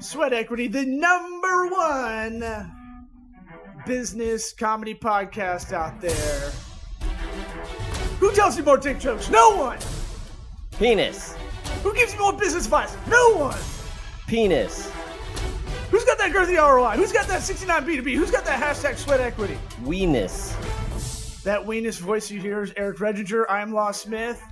Sweat Equity, the number one business comedy podcast out there. Who tells you more dick jokes? No one. Penis. Who gives you more business advice? No one. Penis. Who's got that girthy ROI? Who's got that 69 B2B? Who's got that hashtag Sweat Equity? Weenus. That weenus voice you hear is Eric Redinger. I'm Law Smith.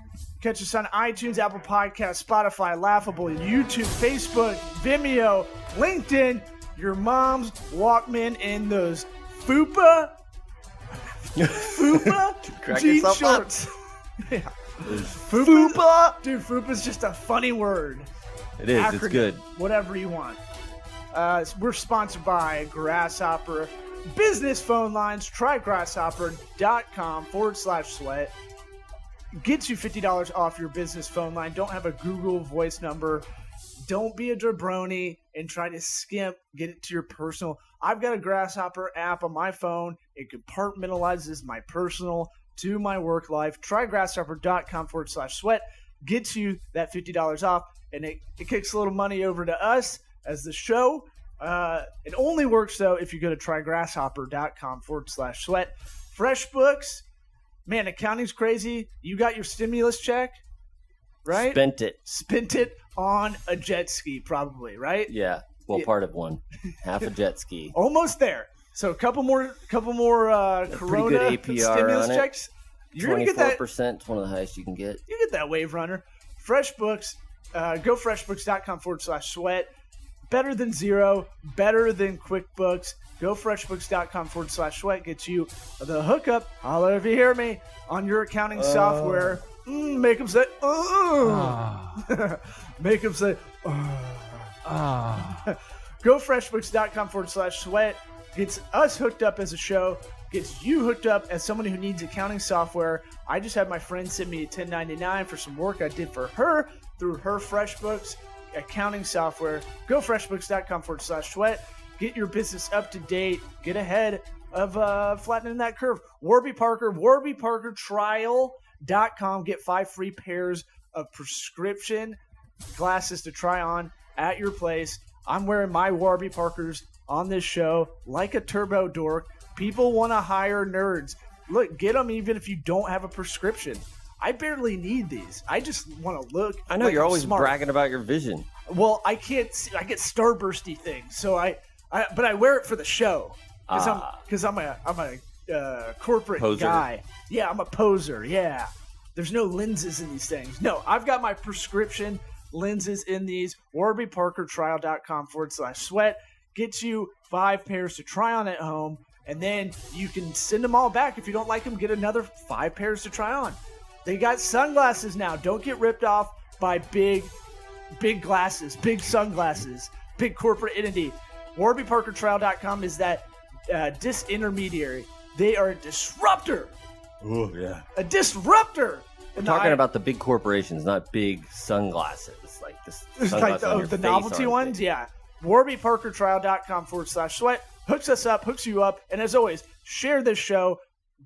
Catch us on iTunes, Apple Podcasts, Spotify, Laughable, YouTube, Facebook, Vimeo, LinkedIn, your mom's Walkman, and those FUPA jean shorts. Yeah. FUPA. Dude, FUPA's just a funny word. It is. Acronym, it's good. Whatever you want. We're sponsored by Grasshopper. Business phone lines. Try grasshopper.com/sweat. Gets you $50 off your business phone line. Don't have a Google voice number. Don't be a jabroni and try to skimp. Get it to your personal. I've got a Grasshopper app on my phone. It compartmentalizes my personal to my work life. Try grasshopper.com/sweat. Gets you that $50 off, and it kicks a little money over to us as the show. It only works, though, if you go to trygrasshopper.com/sweat. FreshBooks. Man, accounting's crazy. You got your stimulus check, right? Spent it on a jet ski, probably, right? Yeah. Well, yeah. Part of one. Half a jet ski. Almost there. So a couple more Corona good APR stimulus on checks. You're gonna get that. 24%. It's one of the highest you can get. You get that Wave Runner. FreshBooks. Go freshbooks.com/sweat. Better than zero. Better than QuickBooks. Go freshbooks.com/sweat. Gets you the hookup. Holla if you hear me on your accounting software. Make them say, Make them say, Go freshbooks.com/sweat. Gets us hooked up as a show. Gets you hooked up as someone who needs accounting software. I just had my friend send me a 1099 for some work I did for her through her FreshBooks accounting software. Go freshbooks.com/sweat. Get your business up to date. Get ahead of flattening that curve. Warby Parker, WarbyParkerTrial.com. Get 5 free pairs of prescription glasses to try on at your place. I'm wearing my Warby Parkers on this show like a turbo dork. People want to hire nerds. Look, get them even if you don't have a prescription. I barely need these. I just want to look. I know, like you're always smart. Bragging about your vision. Well, I can't see. I get starbursty things, so but I wear it for the show because I'm a corporate poser. Guy. Yeah, I'm a poser. Yeah, there's no lenses in these things. No, I've got my prescription lenses in these. WarbyParkerTrial.com/sweat gets you 5 pairs to try on at home, and then you can send them all back if you don't like them. Get another 5 pairs to try on. They got sunglasses now. Don't get ripped off by big glasses, big sunglasses, big corporate entity. WarbyParkerTrial.com is that disintermediary. They are a disruptor. Oh, yeah. A disruptor. We're talking about the big corporations, not big sunglasses. Like this, like the novelty ones? Big. Yeah. WarbyParkerTrial.com/sweat. Hooks us up, hooks you up. And as always, share this show.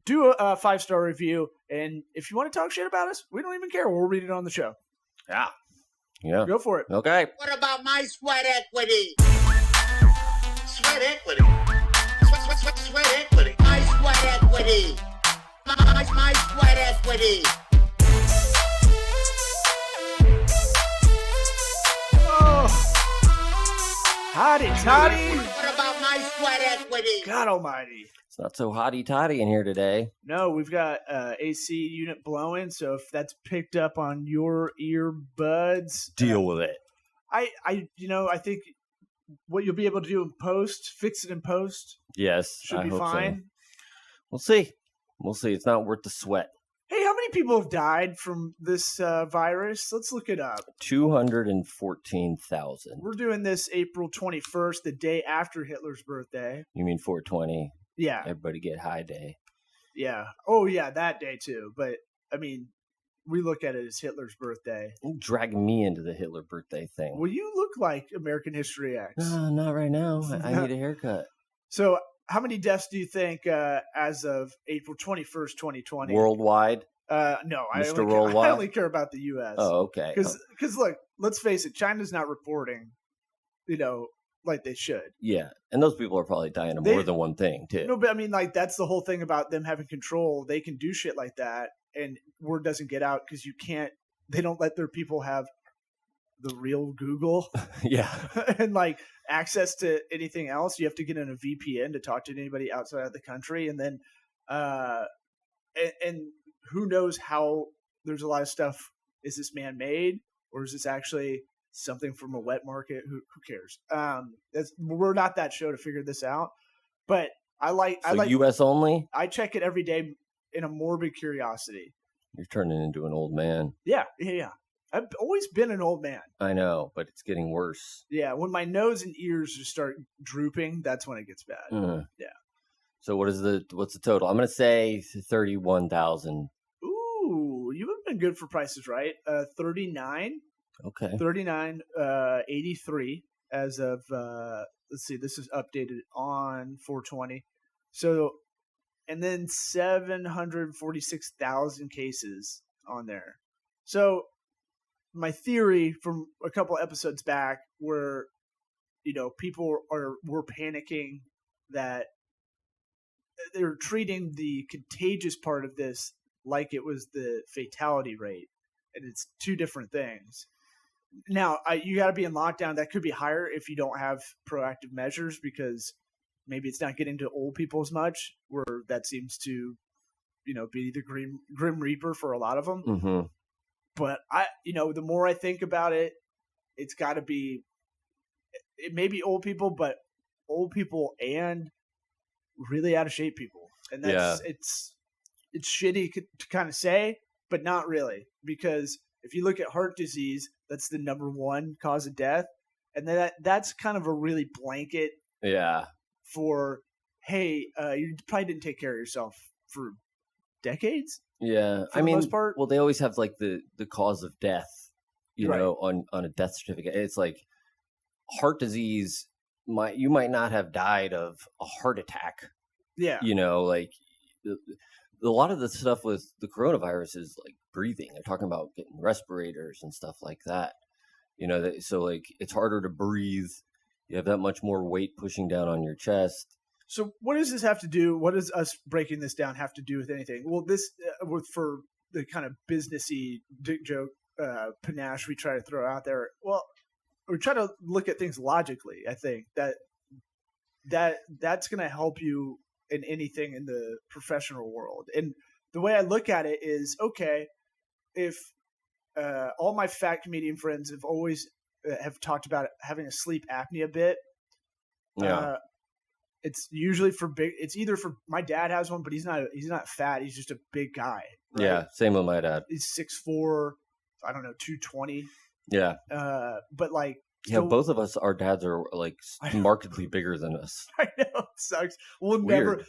Do a 5-star review. And if you want to talk shit about us, we don't even care. We'll read it on the show. Yeah. Yeah. Go for it. Okay. What about my sweat equity? Sweat equity. Sweat equity. My sweat equity. My sweat equity. Oh. Hotty toddy. What about my sweat equity? God almighty. It's not so hotty-totty in here today. No, we've got AC unit blowing, so if that's picked up on your earbuds, deal with it. I think what you'll be able to do in post, fix it in post. Yes, should be fine. So. We'll see. It's not worth the sweat. Hey, how many people have died from this virus? Let's look it up. 214,000. We're doing this April 21st, the day after Hitler's birthday. You mean 420? Yeah. Everybody get high day. Yeah. Oh, yeah, that day too. But, I mean, we look at it as Hitler's birthday. Don't drag me into the Hitler birthday thing. Well, you look like American History X. No, not right now. I need a haircut. So, how many deaths do you think as of April 21st, 2020? Worldwide? No, I only care about the U.S. Oh, okay. Because look, let's face it, China's not reporting like they should. Yeah, and those people are probably dying of more than one thing too. No, but I mean, like that's the whole thing about them having control. They can do shit like that, and word doesn't get out because you can't. They don't let their people have the real Google Yeah, and like access to anything else. You have to get in a VPN to talk to anybody outside of the country, and then, and who knows how? There's a lot of stuff. Is this man made, or is this actually something from a wet market? Who cares? We're not that show to figure this out, but I like U.S. only. I check it every day in a morbid curiosity. You're turning into an old man. Yeah. I've always been an old man. I know, but it's getting worse. Yeah, when my nose and ears just start drooping, that's when it gets bad. Yeah. So what's the total? I'm gonna say 31,000. Ooh, you have been good for prices, right? 39. Okay. 39, 83 as of, let's see, this is updated on 420. So, and then 746,000 cases on there. So, my theory from a couple episodes back where, people were panicking that they're treating the contagious part of this like it was the fatality rate. And it's two different things. Now, you got to be in lockdown. That could be higher if you don't have proactive measures because maybe it's not getting to old people as much, where that seems to, be the grim reaper for a lot of them. Mm-hmm. But the more I think about it, it's got to be. It may be old people, but old people and really out of shape people, and that's it's shitty to kind of say, but not really, because if you look at heart disease, that's the number one cause of death, and that's kind of a really blanket. Yeah. For hey, you probably didn't take care of yourself for decades. Yeah, for the most part. Well, they always have like the cause of death, Right. on a death certificate. It's like heart disease. You might not have died of a heart attack. Yeah. Like a lot of the stuff with the coronavirus is like breathing. They're talking about getting respirators and stuff like that. So like it's harder to breathe. You have that much more weight pushing down on your chest. So what does this have to do? What does us breaking this down have to do with anything? Well, this for the kind of businessy dick joke panache we try to throw out there. Well, we try to look at things logically. I think that's going to help you in anything in the professional world. And the way I look at it is, okay, if all my fat comedian friends have always have talked about having a sleep apnea bit. Yeah. It's usually for big. It's either for my dad has one, but he's not fat. He's just a big guy. Right? Yeah. Same with my dad. He's 6'4", I don't know, 220. Yeah. But like. Yeah, both of us, our dads are like markedly bigger than us. I know, it sucks. We'll never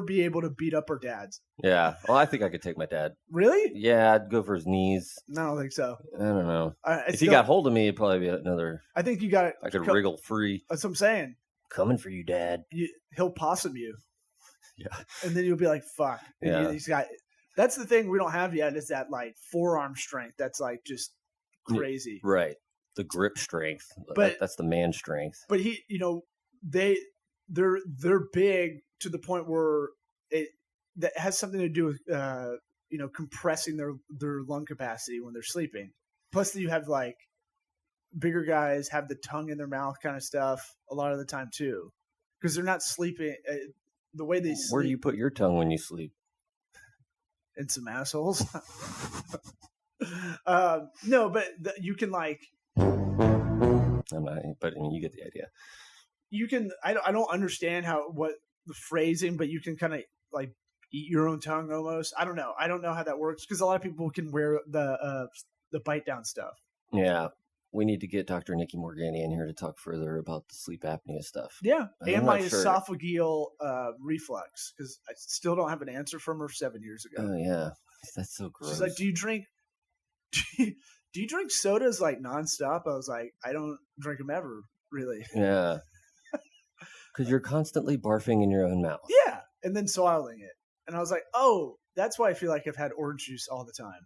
be able to beat up our dads. Yeah. Well, I think I could take my dad. Really? Yeah, I'd go for his knees. No, I don't think so. I don't know. If he got hold of me, it'd probably be another. I think you got it. I could wriggle free. That's what I'm saying. Coming for you, Dad. He'll possum you. Yeah. And then you'll be like, fuck. And yeah. He's got. That's the thing we don't have yet is that like forearm strength. That's like just crazy. Right. The grip strength, but that's the man strength. But they're big to the point where that has something to do with compressing their lung capacity when they're sleeping. Plus, you have like bigger guys have the tongue in their mouth kind of stuff a lot of the time too, because they're not sleeping the way they sleep. Where do you put your tongue when you sleep? In some assholes. No, but you can like. But I mean, you get the idea. You can. I don't understand what the phrasing, but you can kind of like eat your own tongue almost. I don't know. I don't know how that works because a lot of people can wear the bite down stuff. Yeah, we need to get Dr. Nikki Morgani in here to talk further about the sleep apnea stuff. Yeah, and my esophageal reflux because I still don't have an answer from her 7 years ago. Oh yeah, that's so gross. She's like, "Do you drink sodas like nonstop?" I was like, "I don't drink them ever, really." Yeah, because you're constantly barfing in your own mouth. Yeah, and then swallowing it, and I was like, "Oh, that's why I feel like I've had orange juice all the time,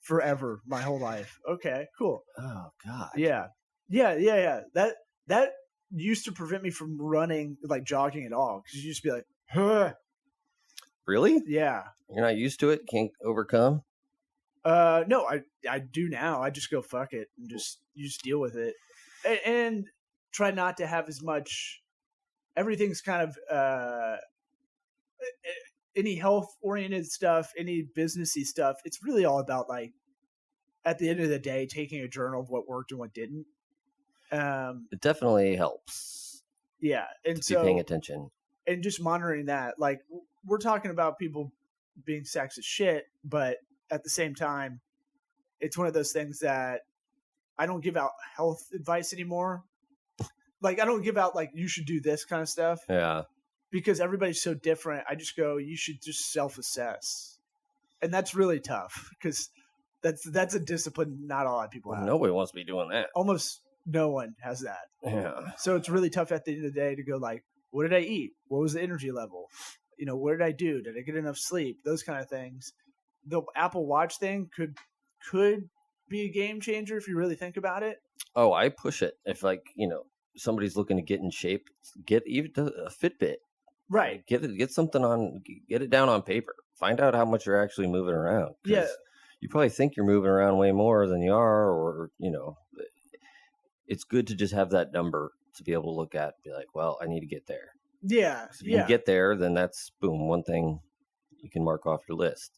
forever, my whole life." Okay, cool. Oh God. Yeah, Yeah. That used to prevent me from running, like jogging at all, because you used to be like, huh. Really? Yeah. You're not used to it? Can't overcome? No, I do now. I just go fuck it and you just deal with it, and try not to have as much. Everything's kind of any health oriented stuff, any businessy stuff. It's really all about, like, at the end of the day, taking a journal of what worked and what didn't. It definitely helps Yeah, and to be paying so attention. and just monitoring that. Like, we're talking about people being sexist shit, but at the same time, it's one of those things that I don't give out health advice anymore. Like, I don't give out, like, you should do this kind of stuff, Yeah. because everybody's so different. I just go, you should just self-assess. And that's really tough, because that's a discipline not a lot of people have. Nobody wants to be doing that. Almost no one has that. Yeah. So it's really tough at the end of the day to go, like, what did I eat? What was the energy level? You know, what did I do? Did I get enough sleep? Those kind of things. The Apple Watch thing could be a game changer if you really think about it. Oh, I push it. If, like, somebody's looking to get in shape, get even a Fitbit. Right. Get something on, get it down on paper. Find out how much you're actually moving around. 'Cause Yeah. You probably think you're moving around way more than you are, or, it's good to just have that number to be able to look at, be like, well, I need to get there. Yeah. So if you can get there, then that's, boom, one thing you can mark off your list.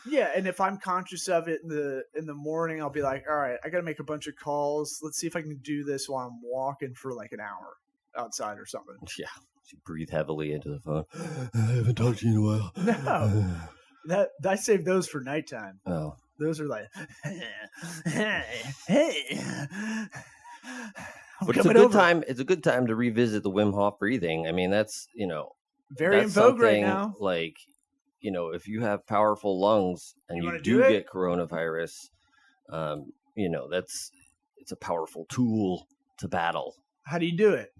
Yeah, and if I'm conscious of it in the morning, I'll be like, all right, I got to make a bunch of calls. Let's see if I can do this while I'm walking for like an hour outside or something. Yeah. You breathe heavily into the phone. I haven't talked to you in a while. No. I save those for nighttime. Oh. Those are like, hey. But it's a good time. It's a good time to revisit the Wim Hof breathing. I mean, that's, very in that's vogue right something, now. like, if you have powerful lungs and You you wanna do do it? get coronavirus, it's a powerful tool to battle. How do you do it?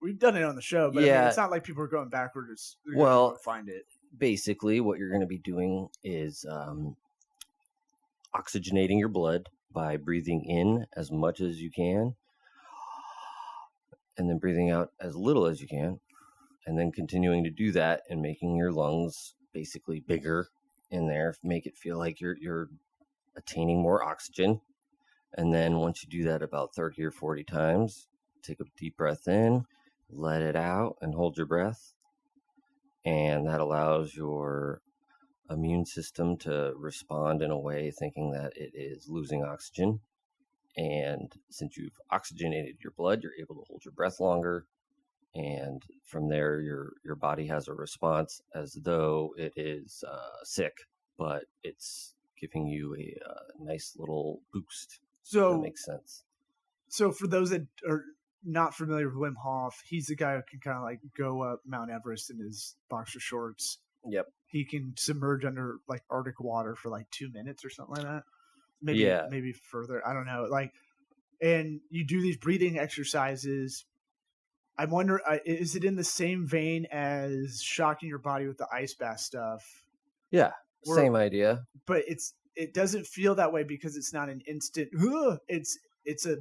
We've done it on the show, but I mean, Yeah. it's not like people are going backwards. They're Well, gonna find it. Basically, what you're going to be doing is oxygenating your blood by breathing in as much as you can, and then breathing out as little as you can, and then continuing to do that and making your lungs basically bigger in there, make it feel like you're attaining more oxygen. And then once you do that about 30 or 40 times, take a deep breath in, let it out, and hold your breath. And that allows your immune system to respond in a way thinking that it is losing oxygen. And since you've oxygenated your blood, you're able to hold your breath longer. And from there, your body has a response as though it is sick, but it's giving you a nice little boost. If that So, makes sense. so for those that are not familiar with Wim Hof, he's the guy who can kind of like go up Mount Everest in his boxer shorts. Yep. He can submerge under like Arctic water for like 2 minutes or something like that. Maybe further. I don't know. Like, and you do these breathing exercises. I wonder, is it in the same vein as shocking your body with the ice bath stuff? Yeah. We're- Same idea. But it doesn't feel that way because it's not an instant. It's a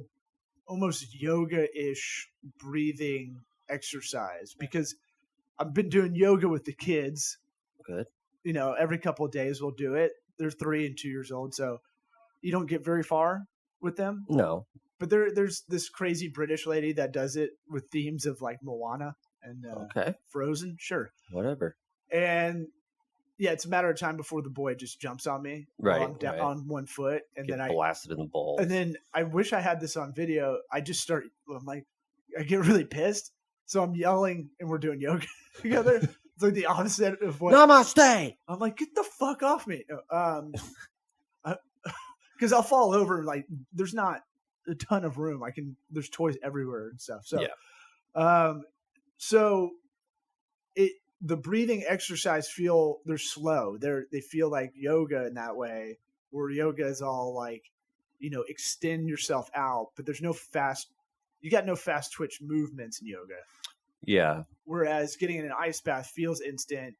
almost yoga-ish breathing exercise, because I've been doing yoga with the kids. Good. Every couple of days we'll do it. They're 3 and 2 years old, so you don't get very far with them. No. But there's this crazy British lady that does it with themes of like Moana and Okay. Frozen. Sure. Whatever. And yeah, it's a matter of time before the boy just jumps on me while I'm down Right. on one foot, and Get then blasted in the balls. and then I wish I had this on video. I get really pissed, so I'm yelling, and we're doing yoga together. It's like the opposite of what Namaste. I'm like. Get the fuck off me, because I'll fall over. Like, there's not a ton of room. There's toys everywhere and stuff. So, so the breathing exercise they're slow. They feel like yoga in that way, where yoga is all like, extend yourself out, but there's you got no fast twitch movements in yoga. Yeah. Whereas getting in an ice bath feels instant,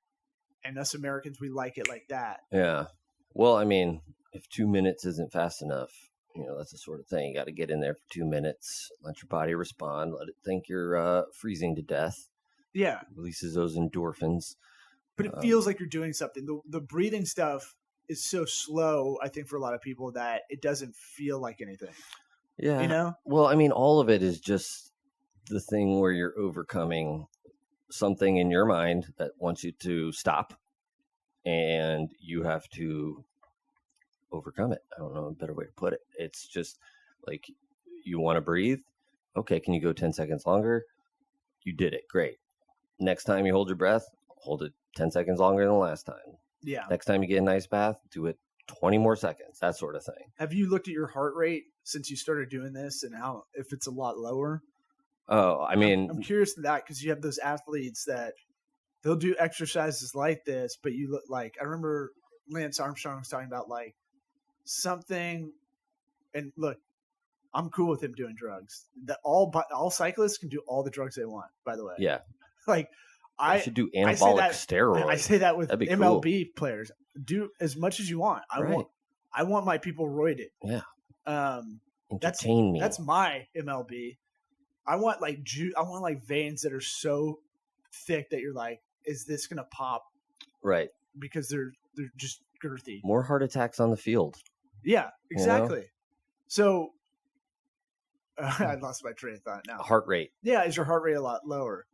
and us Americans, we like it like that. Yeah. Well, I mean, if 2 minutes isn't fast enough, That's the sort of thing. You got to get in there for 2 minutes, let your body respond, let it think you're freezing to death. Yeah. Releases those endorphins. But it feels like you're doing something. The breathing stuff is so slow, I think, for a lot of people that it doesn't feel like anything. Yeah. You know? Well, I mean, all of it is just the thing where you're overcoming something in your mind that wants you to stop, and you have to overcome it. I don't know a better way to put it. It's just like, you want to breathe. Okay, can you go 10 seconds longer? You did it. Great. Next time you hold your breath, hold it 10 seconds longer than the last time. Yeah. Next time you get a nice bath, do it 20 more seconds, that sort of thing. Have you looked at your heart rate since you started doing this and how, if it's a lot lower? Oh, I mean, I'm curious to that because you have those athletes that they'll do exercises like this, but you look like, I remember Lance Armstrong was talking about like something, and look, I'm cool with him doing drugs. That all cyclists can do all the drugs they want, by the way. yeah. Like I should do I say anabolic that- steroids. I say that with That'd be MLB players. Do as much as you want. Right. I want my people roided. Yeah. That's Entertain me. That's my MLB. I want like I want like veins that are so thick that you're like, is this gonna pop? Right. Because they're just girthy. More heart attacks on the field. Yeah, exactly. So I lost my train of thought now. Heart rate. Yeah, is your heart rate a lot lower?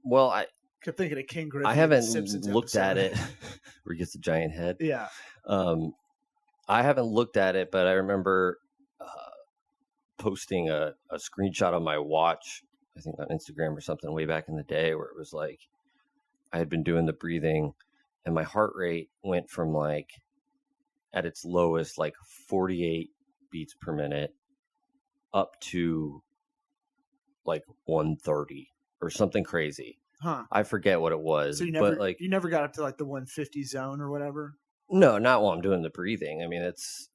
Well, I Kept thinking of King Griffey. I in the haven't Simpsons looked at episode. it. Where he gets a giant head. Yeah. I haven't looked at it, but I remember posting a screenshot on my watch, I think on Instagram or something, way back in the day, where it was like I had been doing the breathing, and my heart rate went from like at its lowest, like 48 beats per minute, up to like 130 or something crazy. Huh. I forget what it was, So you never but like you never got up to like the 150 zone or whatever? no, not while I'm doing the breathing. I mean, it's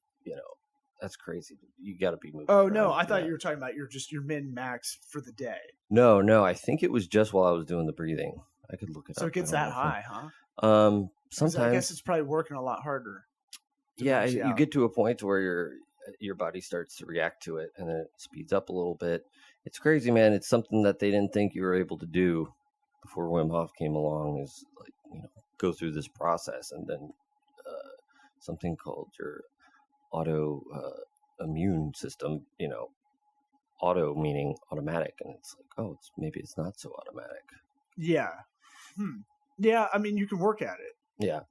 that's crazy. You got to be moving. Oh no, around I for thought that. you were talking about your min max for the day. No, I think it was just while I was doing the breathing. I could look it up. So it gets I don't that know if high, huh? 'Cause I sometimes, guess it's probably working a lot harder. to yeah, max you out. get to a point where your body starts to react to it, and then it speeds up a little bit. It's crazy, man. It's something that they didn't think you were able to do before Wim Hof came along. Is like go through this process, and then something called your auto immune system. Auto meaning automatic, and it's like, oh, maybe it's not so automatic. Yeah. Yeah, I mean you can work at it. Yeah,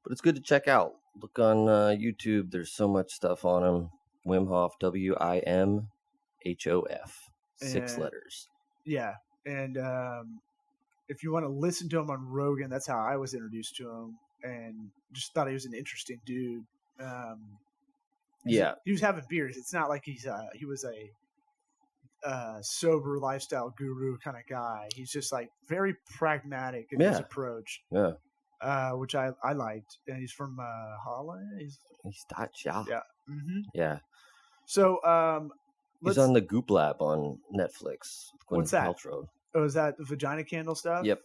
but it's good to check out. Look on YouTube. There's so much stuff on him. Wim Hof, WIMHOF, 6 And- letters. Yeah. And if you want to listen to him on Rogan, that's how I was introduced to him and just thought he was an interesting dude. Yeah, He was having beers. It's not like he was a sober lifestyle guru kind of guy. He's just like very pragmatic in his Yeah. approach, yeah. which I liked. And he's from Holland. He's Dutch, yeah. Yeah. hmm Yeah. So He's on the Goop Lab on Netflix. With What's Gwyneth that? Paltrow. oh, is that the vagina candle stuff? Yep.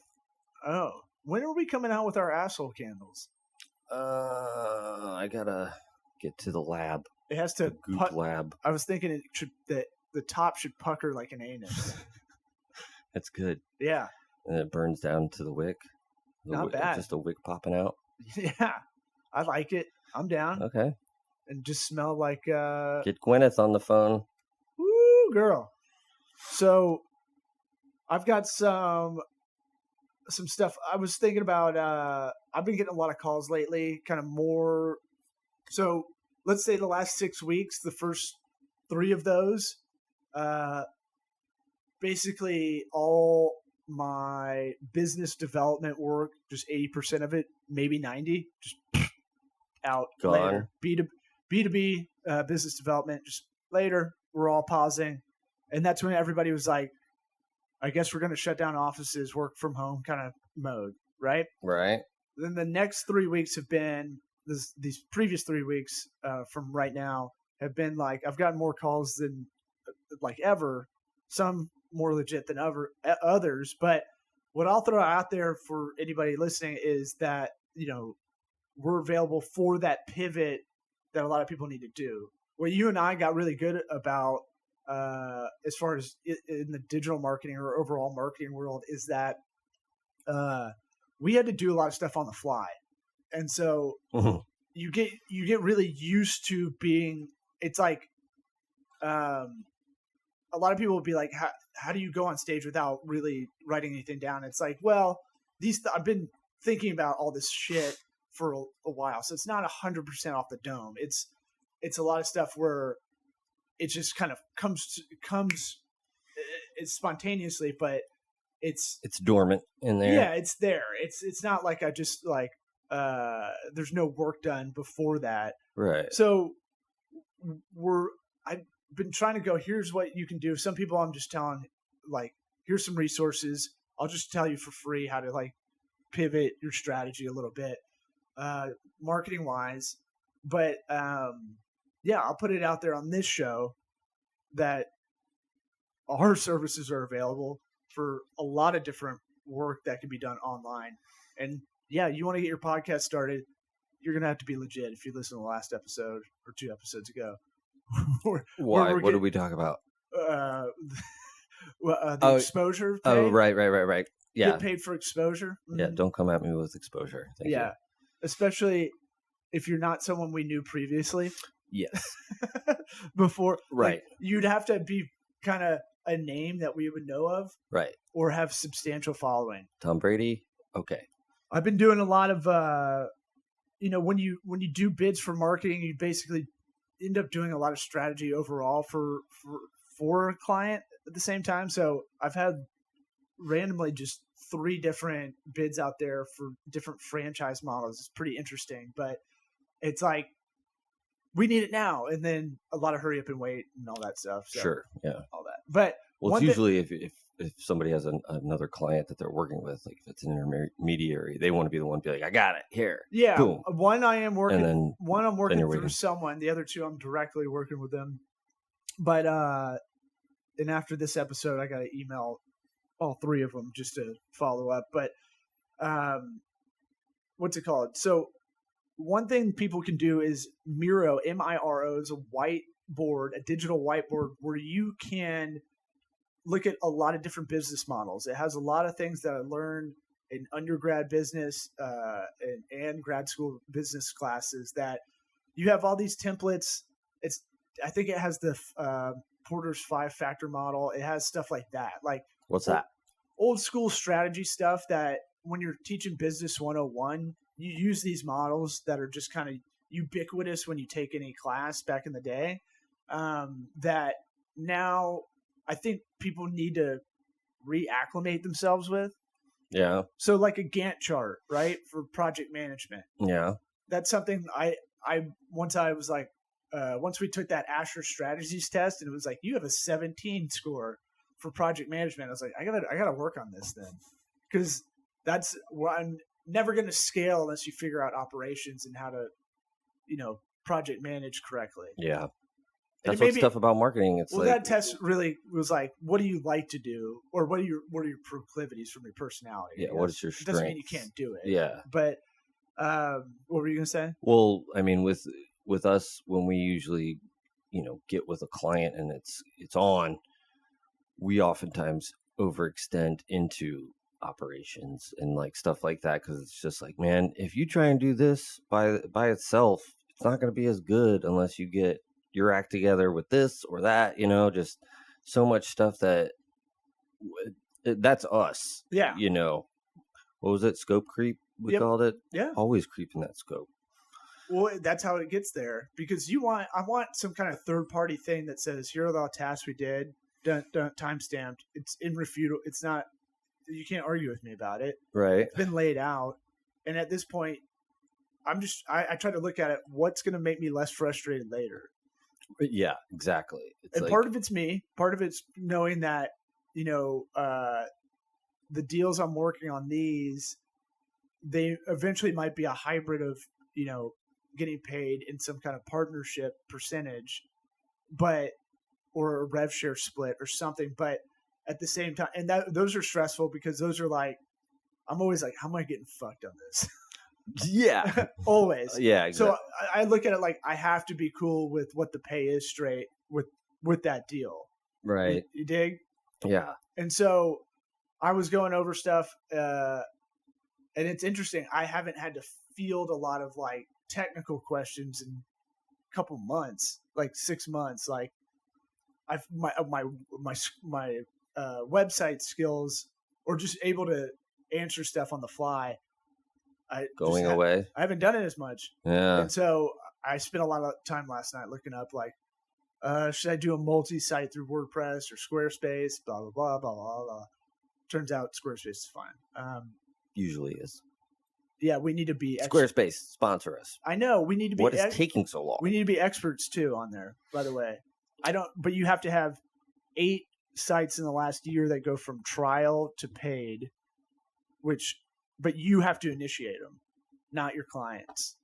Oh, when are we coming out with our asshole candles? I gotta get to the lab. It has to. The Goop Lab. I was thinking that the top should pucker like an anus. That's good. Yeah, And it burns down to the wick. Not bad. Just a wick popping out. yeah, I like it. I'm down, Okay. and just smell like Get Gwyneth on the phone. woo girl. So, I've got some stuff. I was thinking about. I've been getting a lot of calls lately, kind of more. So let's say the last 6 weeks, the first 3 of those, basically all my business development work, just 80% of it, maybe 90, just out Gone. later. B2B business development, just later. We're all pausing, and that's when everybody was like, "I guess we're going to shut down offices, work from home kind of mode," right? Right. Then the next 3 weeks have been these previous 3 weeks from right now have been like I've gotten more calls than like ever, some more legit than others. But what I'll throw out there for anybody listening is that we're available for that pivot that a lot of people need to do. what you and I got really good about, as far as in the digital marketing or overall marketing world, is that we had to do a lot of stuff on the fly, and so Mhm. you get really used to being. It's like, a lot of people will be like, how do you go on stage without really writing anything down? It's like, well, I've been thinking about all this shit for a while, so it's not 100% off the dome. It's a lot of stuff where it just kind of comes it's spontaneously, but it's dormant in there. yeah, it's there. It's not like I just like there's no work done before that. Right. So I've been trying to go, here's what you can do. Some people I'm just telling, like, here's some resources. I'll just tell you for free how to like pivot your strategy a little bit, marketing wise. But yeah, I'll put it out there on this show that our services are available for a lot of different work that can be done online. And yeah, you want to get your podcast started, you're going to have to be legit if you listen to the last episode or 2 episodes ago. Why? What did we talk about? The exposure. Pay. Oh, right. Yeah. Get paid for exposure. Yeah, don't come at me with exposure. Thank you. Especially if you're not someone we knew previously. Yes. Before. Right. Like, you'd have to be kind of a name that we would know of. Right. Or have substantial following. Tom Brady? Okay. I've been doing a lot of, when you do bids for marketing, you basically end up doing a lot of strategy overall for a client at the same time. So I've had randomly just 3 different bids out there for different franchise models. It's pretty interesting, but it's like, we need it now. And then a lot of hurry up and wait and all that stuff. So Sure. Yeah. all that. But well, it's usually if somebody has another client that they're working with, like if it's an intermediary, they want to be the one to be like, I got it here. Yeah. Boom. One I am working, And then, one I'm working you're through waiting. someone. The other 2 I'm directly working with them. But and after this episode, I got to email all 3 of them just to follow up. But what's it called? So one thing people can do is Miro, Miro, is a whiteboard, a digital whiteboard where you can look at a lot of different business models. It has a lot of things that I learned in undergrad business and grad school business classes, that you have all these templates. I think it has the Porter's 5-factor model. It has stuff like that. Like, what's that? Old school strategy stuff that when you're teaching Business 101, you use these models that are just kind of ubiquitous when you take any class back in the day, that now I think people need to reacclimate themselves with. Yeah. So like a Gantt chart, right? For project management. Yeah. That's something I was like, once we took that Asher Strategies test, and it was like, you have a 17 score for project management. I was like, I gotta work on this then, because that's what I'm never going to scale unless you figure out operations and how to, project manage correctly. Yeah. That's what's tough about marketing. It's that test really was like, what do you like to do, or what are your proclivities from your personality? Yeah. What is your It strength? doesn't mean you can't do it. Yeah. But what were you gonna say? Well, I mean, with us, when we usually, get with a client and it's on, we oftentimes overextend into operations and like stuff like that, because it's just like, man, if you try and do this by itself, it's not going to be as good unless you get your act together with this or that. Just so much stuff that's us. Yeah. What was it? Scope creep, we called it. Yeah. Always creeping that scope. Well, that's how it gets there, because I want some kind of third party thing that says, here are the tasks we did, done, time stamped. It's irrefutable. It's not, you can't argue with me about it. Right. It's been laid out. And at this point, I try to look at it, what's going to make me less frustrated later. Yeah, exactly. And part of it's me. Part of it's knowing that, the deals I'm working on, they eventually might be a hybrid of, getting paid in some kind of partnership percentage, or a rev share split or something. But at the same time, and those are stressful, because those are like, I'm always like, how am I getting fucked on this? Yeah. Always. Yeah. So Exactly. I look at it like I have to be cool with what the pay is straight with that deal. Right. You dig? Yeah. And so I was going over stuff, and it's interesting. I haven't had to field a lot of like technical questions in a couple months, like 6 months. Like I've my website skills, or just able to answer stuff on the fly. Going away. I haven't done it as much, Yeah. and so I spent a lot of time last night looking up like, should I do a multi-site through WordPress or Squarespace? Blah blah blah blah blah blah. Turns out Squarespace is fine. Usually is. Yeah, we need to be Squarespace, sponsor us. I know we need to be. What is taking so long? We need to be experts too on there. By the way, I don't. But you have to have 8 sites in the last year that go from trial to paid, but you have to initiate them, not your clients.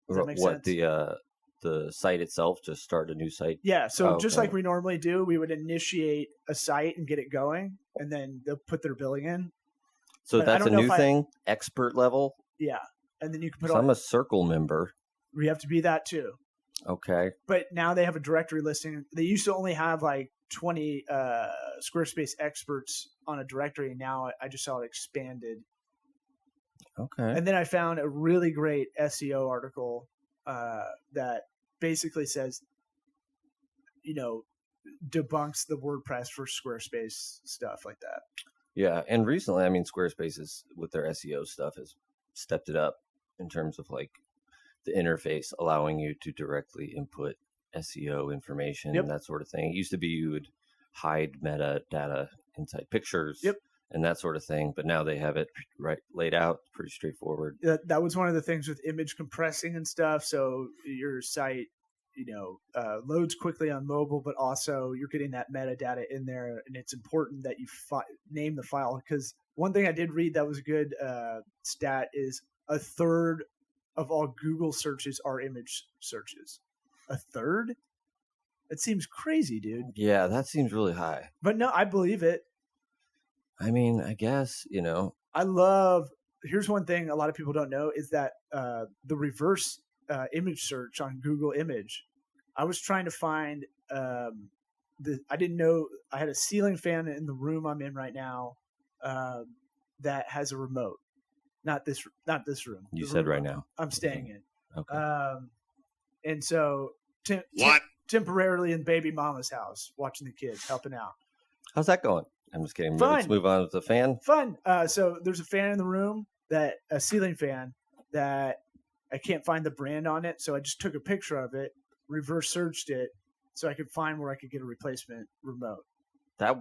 Does that make What sense? the site itself, just start a new site? Yeah, so just okay. like we normally do, we would initiate a site and get it going, and then they'll put their billing in. So But I that's a don't know new if thing, expert level. Yeah, and then you can put 'Cause I'm a Circle member. we have to be that too. Okay. But now they have a directory listing. They used to only have like 20 Squarespace experts on a directory. Now I just saw it expanded. Okay. And then I found a really great SEO article that basically says, debunks the WordPress for Squarespace stuff like that. Yeah, and recently, I mean, Squarespace is with their SEO stuff has stepped it up in terms of like the interface, allowing you to directly input SEO information Yep. and that sort of thing. It used to be you would hide metadata inside pictures, Yep. and that sort of thing, but now they have it right laid out, pretty straightforward. That was one of the things with image compressing and stuff. So your site, loads quickly on mobile, but also you're getting that metadata in there, and it's important that you name the file. Because one thing I did read that was a good stat is 1/3 of all Google searches are image searches. 1/3? That seems crazy, dude. Yeah, that seems really high. But no, I believe it. I mean, I guess, Here's one thing a lot of people don't know is that the reverse image search on Google Image, I was trying to find I didn't know I had a ceiling fan in the room I'm in right now that has a remote. Not this room. You The said room right now. I'm staying in. Okay. And so What? temporarily in baby mama's house, watching the kids, helping out. How's that going? I'm just kidding. Fine. Let's move on with the fan. Fun. So there's a fan in the room, a ceiling fan that I can't find the brand on it. So I just took a picture of it, reverse searched it, so I could find where I could get a replacement remote. That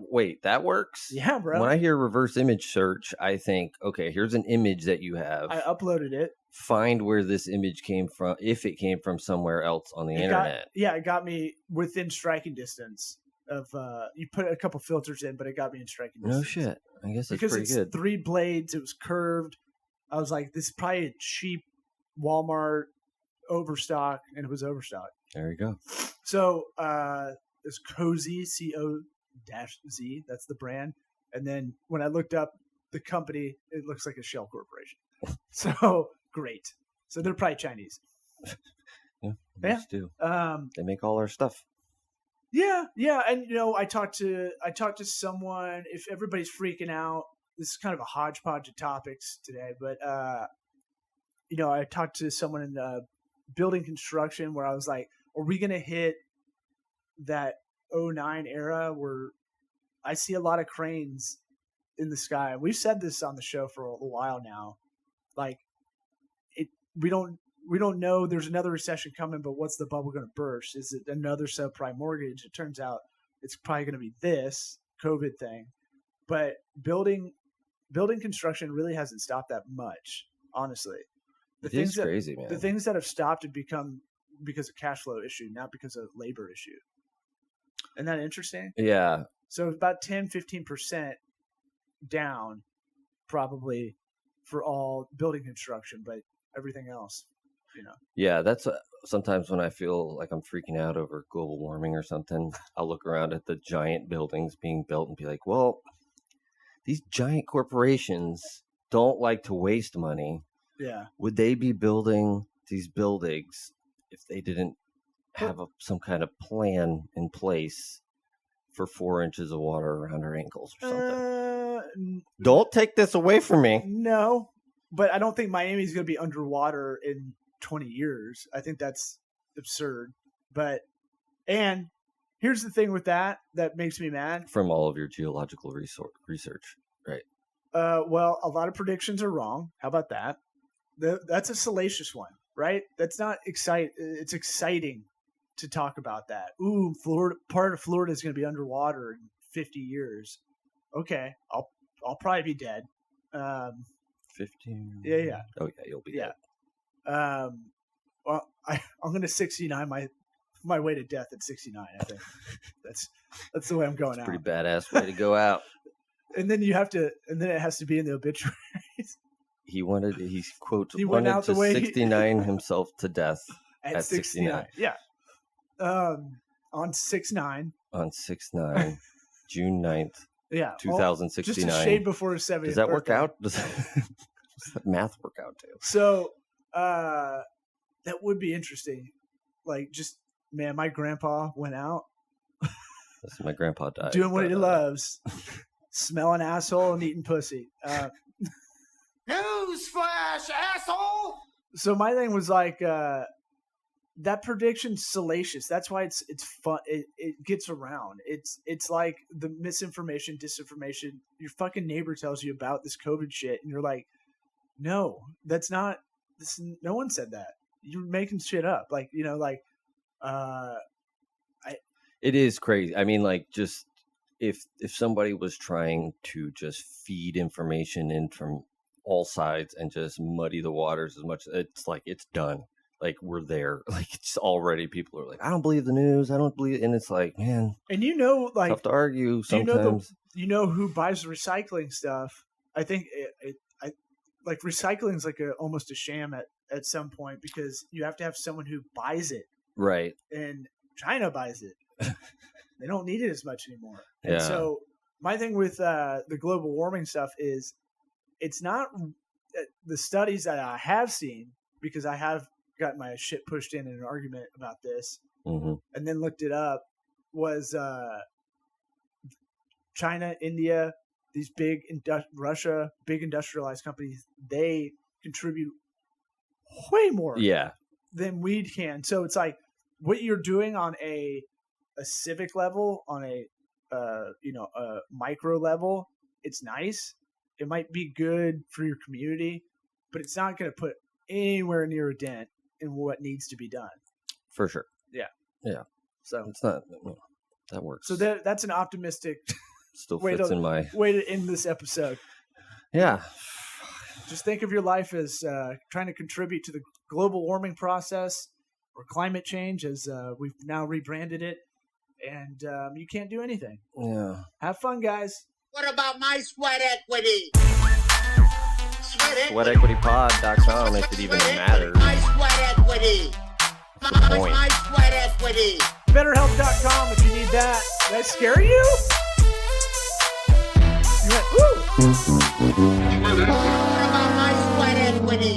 works? Yeah, bro. When I hear reverse image search, I think, okay, here's an image that you have. I uploaded it. Find where this image came from, if it came from somewhere else on the internet. It got me within striking distance of. You put a couple filters in, but it got me in striking distance. No shit. I guess that's Because pretty it's good. 3 blades. It was curved. I was like, this is probably a cheap Walmart overstock, and it was overstock. There you go. So it's Cozy, CO-Z. That's the brand. And then when I looked up the company, it looks like a shell corporation. So great. So they're probably Chinese. Yeah, Yeah. just do. Um, They make all our stuff. yeah, and I talked to someone. If everybody's freaking out, this is kind of a hodgepodge of topics today, but I talked to someone in building construction where I was like, are we going to hit that 2009 era where I see a lot of cranes in the sky? We've said this on the show for a while now. Like, we don't know there's another recession coming, but what's the bubble going to burst? Is it another subprime mortgage? It turns out it's probably going to be this COVID thing. But building construction really hasn't stopped that much, honestly. It is crazy, man. The things that have stopped have become because of cash flow issue, not because of labor issue. Isn't that interesting? Yeah. So about 10-15% down probably for all building construction, but everything else, Yeah, that's sometimes when I feel like I'm freaking out over global warming or something, I'll look around at the giant buildings being built and be like, well, these giant corporations don't like to waste money. Yeah. Would they be building these buildings if they didn't have some kind of plan in place for 4 inches of water around our ankles or something? Don't take this away from me. No, but I don't think Miami's going to be underwater in 20 years. I think that's absurd. And here's the thing with that makes me mad. From all of your geological research, right? Well, a lot of predictions are wrong. How about that? That's a salacious one, right? That's not exciting. It's exciting to talk about that. Ooh, part of Florida is going to be underwater in 50 years. Okay, I'll probably be dead. 15. Yeah. Oh yeah, you'll be dead. Well, I'm going to 69 my way to death at 69. I think that's the way I'm going out. Pretty badass way to go out. And then it has to be in the obituaries. He wanted to 69 himself to death at 69. Yeah. On 6/9. On 6/9, June 9th, yeah, 2069. Just a shade before his 70th. Does that birthday. work out? Does that math work out too? So, that would be interesting. Like, just man, my grandpa went out. Listen, my grandpa died. Doing what he loves. Smelling asshole and eating pussy. Newsflash, asshole! So my thing was like, that prediction's salacious. That's why it's fun. It gets around. It's like the misinformation, disinformation. Your fucking neighbor tells you about this COVID shit, and you're like, no, that's not. No one said that. You're making shit up. Like, It is crazy. I mean, like, just if somebody was trying to just feed information in from all sides and just muddy the waters as much, it's like it's done. Like, we're there. Like, it's already, people are like, I don't believe the news. I don't believe, and it's like, man. And like, tough to argue sometimes. You know who buys the recycling stuff? I think like recycling is like almost a sham at some point, because you have to have someone who buys it. Right. And China buys it. They don't need it as much anymore. Yeah. And so my thing with the global warming stuff is, it's not the studies that I have seen, because I have got my shit pushed in an argument about this, mm-hmm. and then looked it up, was China, India, these Russia, big industrialized companies, they contribute way more than we can. So it's like, what you're doing on a civic level, on a micro level, it's nice. It might be good for your community, but it's not going to put anywhere near a dent in what needs to be done. For sure. Yeah. So it's not, that works. So that's an optimistic still fits in my way to end this episode. Yeah. Just think of your life as trying to contribute to the global warming process, or climate change, as we've now rebranded it, and you can't do anything. Yeah. Have fun, guys. What about my sweat equity? SweatEquityPod.com, if it even matters. My sweat equity. My sweat equity. BetterHelp.com if you need that. Did I scare you? You went, ooh. What about my sweat equity?